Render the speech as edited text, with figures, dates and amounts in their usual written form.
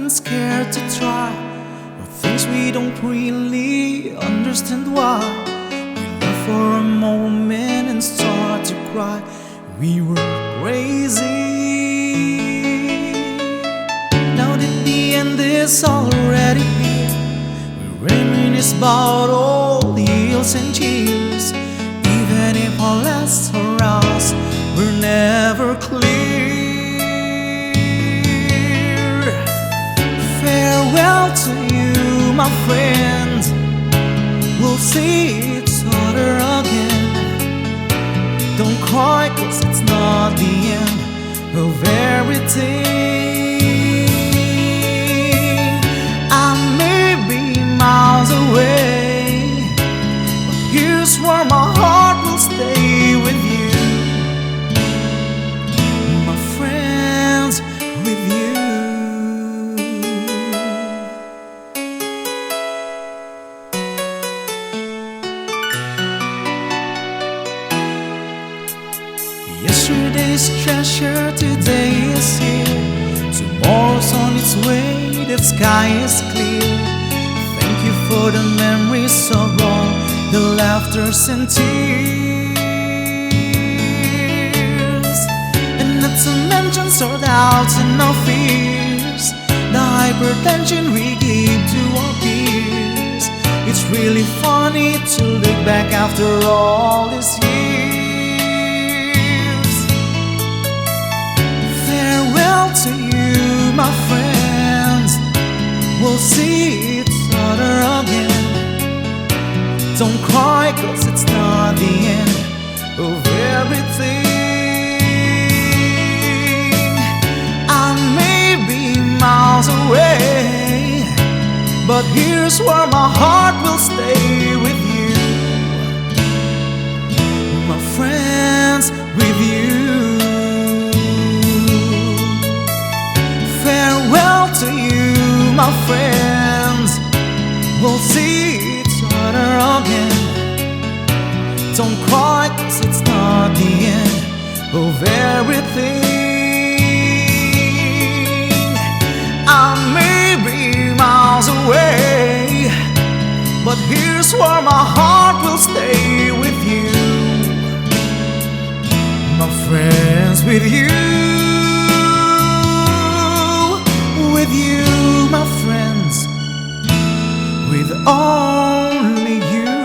and scared to try, or things we don't really understand why. We laugh for a moment and start to cry. We were crazy. Now that the end is already here, we reminisce about all the years and years. Even if our lives are us, we're never clear. Farewell to you, my friend. We'll see each other again. Don't cry, 'cause it's not the end of everything. I may be miles away, but here's where my heart will stay with you, my friends, with you. Yesterday's treasure today is here. Tomorrow's on its way, the sky is clear. Thank you for the memories of all the laughters and tears. And not to mention our doubts and our fears, the hypertension we gave to our peers. It's really funny to look back after all these years. Farewell to you, my friends. We'll see each other again. Don't cry, 'cause it's not the end of everything. I may be miles away, but here's where my heart will stay with you, my friends, with you. Farewell to you, my friends. We'll see each other again. Don't cry, 'cause it's not the end of everything. I may be miles away, but here's where my heart will stay with you, my friends, with you. With you, my friends, with only you.